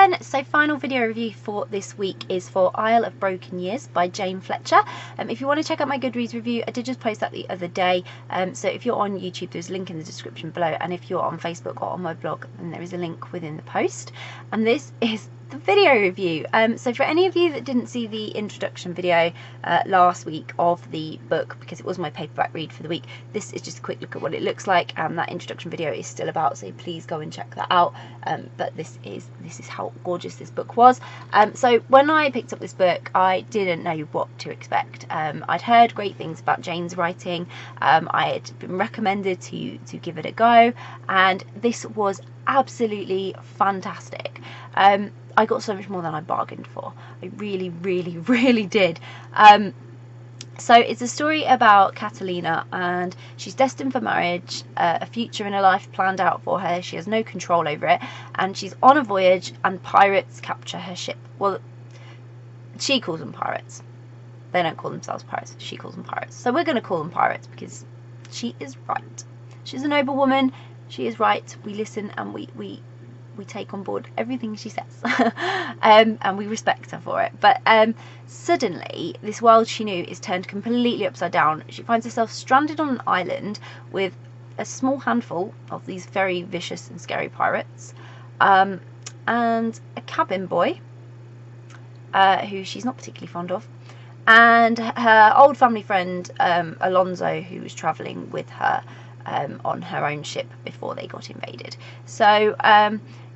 again. So final video review for this week is for Isle of Broken Years by Jane Fletcher. If you want to check out my Goodreads review, I did just post that the other day. So if you're on YouTube, there's a link in the description below, and if you're on Facebook or on my blog, then there is a link within the post. And this is the video review. So for any of you that didn't see the introduction video last week of the book, because it was my paperback read for the week, this is just a quick look at what it looks like. That introduction video is still about, so please go and check that out. But this is how gorgeous this book was. So when I picked up this book, I didn't know what to expect. I'd heard great things about Jane's writing. I had been recommended to give it a go, and this was absolutely fantastic. I got so much more than I bargained for. I really, really, really did. So it's a story about Catalina, and she's destined for marriage, a future and a life planned out for her. She has no control over it, and she's on a voyage, and pirates capture her ship. Well, she calls them pirates. They don't call themselves pirates. She calls them pirates. So we're going to call them pirates because she is right. She's a noble woman. She is right. We listen and we take on board everything she says. And we respect her for it. But suddenly this world she knew is turned completely upside down. She finds herself stranded on an island with a small handful of these very vicious and scary pirates, and a cabin boy who she's not particularly fond of, and her old family friend Alonso, who was travelling with her on her own ship before they got invaded. So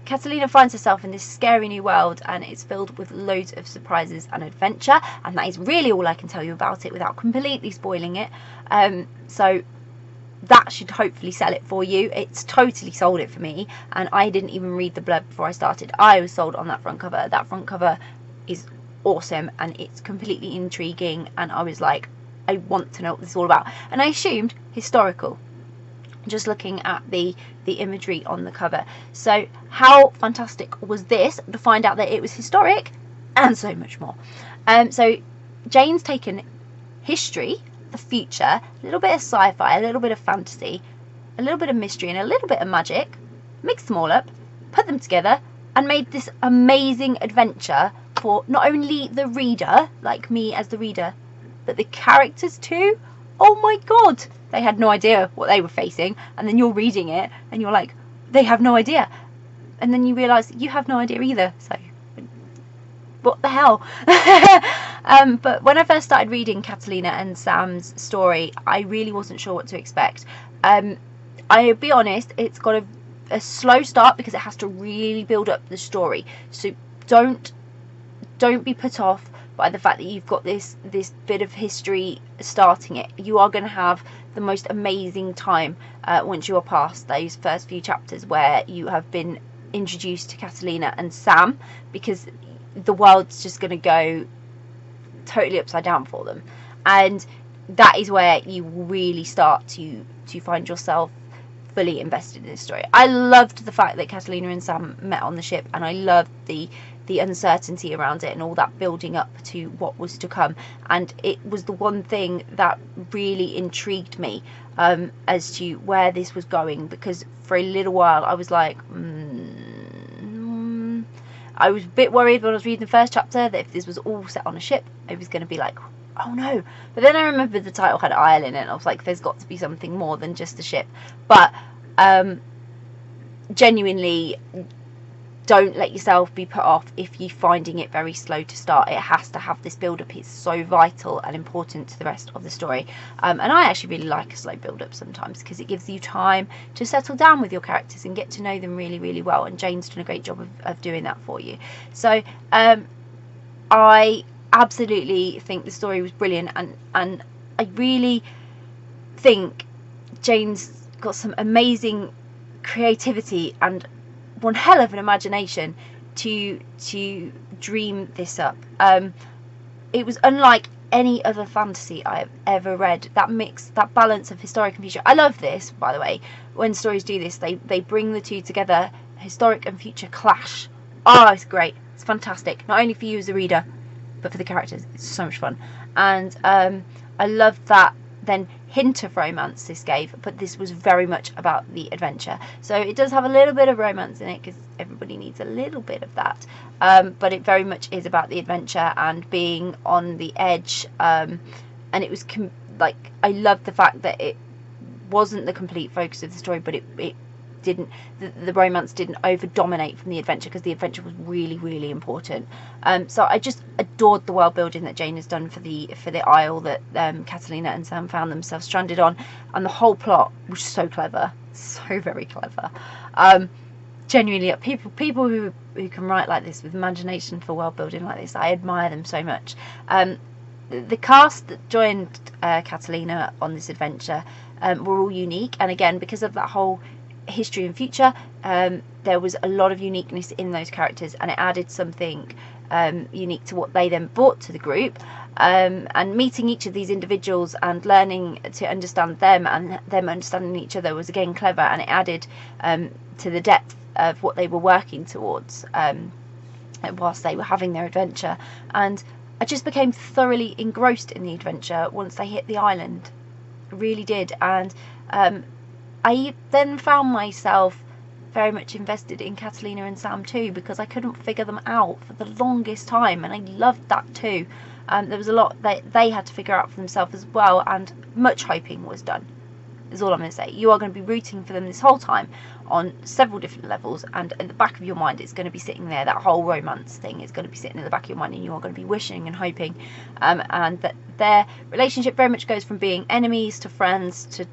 Catalina finds herself in this scary new world, and it's filled with loads of surprises and adventure, and that is really all I can tell you about it without completely spoiling it. So that should hopefully sell it for you. It's totally sold it for me, and I didn't even read the blurb before I started. I was sold on that front cover. That front cover is awesome, and it's completely intriguing, and I was like, I want to know what this is all about. And I assumed historical, just looking at the imagery on the cover. So how fantastic was this to find out that it was historic and so much more. So Jane's taken history, the future, a little bit of sci-fi, a little bit of fantasy, a little bit of mystery, and a little bit of magic, mixed them all up, put them together, and made this amazing adventure for not only the reader, like me as the reader, but the characters too. Oh my god, they had no idea what they were facing, and then you're reading it and you're like, they have no idea, and then you realise you have no idea either, so what the hell. But when I first started reading Catalina and Sam's story, I really wasn't sure what to expect. I'll be honest, it's got a slow start because it has to really build up the story, so don't be put off by the fact that you've got this bit of history starting it. You are going to have the most amazing time once you are past those first few chapters where you have been introduced to Catalina and Sam, because the world's just going to go totally upside down for them, and that is where you really start to find yourself fully invested in this story. I loved the fact that Catalina and Sam met on the ship, and I loved the uncertainty around it and all that building up to what was to come, and it was the one thing that really intrigued me as to where this was going, because for a little while I was like, I was a bit worried when I was reading the first chapter that if this was all set on a ship, I was going to be like, oh no. But then I remembered the title had Isle in it, and I was like, there's got to be something more than just a ship. But genuinely, don't let yourself be put off if you're finding it very slow to start. It has to have this build-up. It's so vital and important to the rest of the story. And I actually really like a slow build-up sometimes, because it gives you time to settle down with your characters and get to know them really, really well. And Jane's done a great job of doing that for you. So I absolutely think the story was brilliant, and I really think Jane's got some amazing creativity and one hell of an imagination to dream this up. It was unlike any other fantasy I've ever read. That mix, that balance of historic and future. I love this, by the way, when stories do this. They bring the two together. Historic and future clash. Oh, it's great. It's fantastic. Not only for you as a reader, but for the characters. It's so much fun. And I love that then hint of romance this gave, but this was very much about the adventure. So it does have a little bit of romance in it, because everybody needs a little bit of that, but it very much is about the adventure and being on the edge, and it was like, I loved the fact that it wasn't the complete focus of the story, but it didn't, the romance didn't over dominate from the adventure, because the adventure was really, really important. So I just adored the world building that Jane has done for the isle that Catalina and Sam found themselves stranded on, and the whole plot was so clever, so very clever. Genuinely, people who can write like this with imagination for world building like this, I admire them so much. The cast that joined Catalina on this adventure were all unique, and again, because of that whole history and future, there was a lot of uniqueness in those characters, and it added something unique to what they then brought to the group. And meeting each of these individuals and learning to understand them and them understanding each other was again clever, and it added to the depth of what they were working towards whilst they were having their adventure. And I just became thoroughly engrossed in the adventure once they hit the island. I really did. And I then found myself very much invested in Catalina and Sam too, because I couldn't figure them out for the longest time, and I loved that too. There was a lot that they had to figure out for themselves as well, and much hoping was done, is all I'm going to say. You are going to be rooting for them this whole time on several different levels, and at the back of your mind it's going to be sitting there, that whole romance thing is going to be sitting in the back of your mind, and you are going to be wishing and hoping, and that their relationship very much goes from being enemies to friends to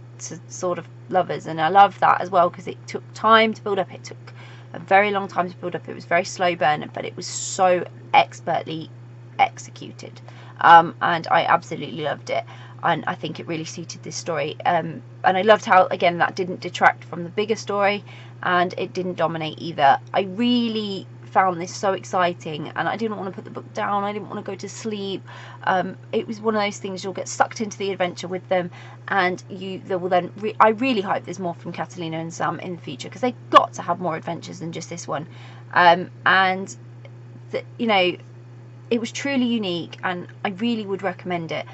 sort of lovers. And I love that as well, because it took time to build up. It took a very long time to build up. It was very slow burn, but it was so expertly executed, and I absolutely loved it, and I think it really suited this story. And I loved how, again, that didn't detract from the bigger story, and it didn't dominate either. I really found this so exciting, and I didn't want to put the book down. I didn't want to go to sleep. It was one of those things, you'll get sucked into the adventure with them, and there will then I really hope there's more from Catalina and Sam in the future, because they've got to have more adventures than just this one. And you know, it was truly unique, and I really would recommend it.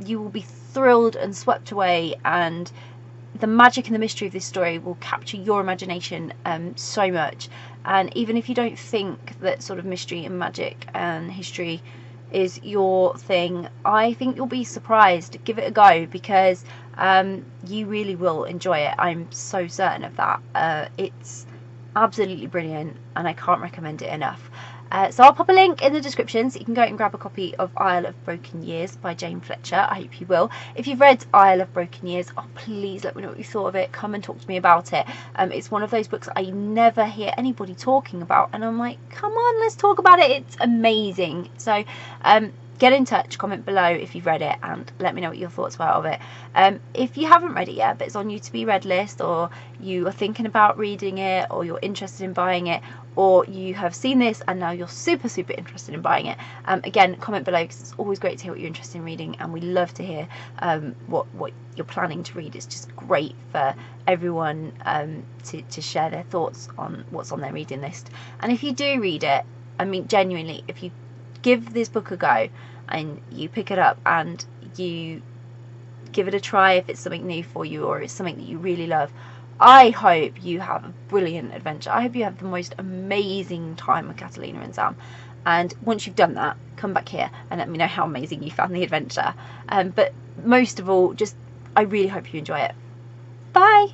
You will be thrilled and swept away, and the magic and the mystery of this story will capture your imagination so much. And even if you don't think that sort of mystery and magic and history is your thing, I think you'll be surprised. Give it a go, because you really will enjoy it. I'm so certain of that. It's absolutely brilliant, and I can't recommend it enough. So I'll pop a link in the description so you can go and grab a copy of Isle of Broken Years by Jane Fletcher. I hope you will. If you've read Isle of Broken Years, oh, please let me know what you thought of it. Come and talk to me about it. It's one of those books I never hear anybody talking about, and I'm like, come on, let's talk about it. It's amazing. So get in touch, comment below if you've read it, and let me know what your thoughts were of it. If you haven't read it yet, but it's on your to be read list, or you are thinking about reading it, or you're interested in buying it, or you have seen this and now you're super interested in buying it, again, comment below, because it's always great to hear what you're interested in reading, and we love to hear what you're planning to read. It's just great for everyone to share their thoughts on what's on their reading list. And if you do read it, I mean, genuinely, if you give this book a go and you pick it up and you give it a try, if it's something new for you or it's something that you really love, I hope you have a brilliant adventure. I hope you have the most amazing time with Catalina and Sam. And once you've done that, come back here and let me know how amazing you found the adventure. But most of all, I really hope you enjoy it. Bye!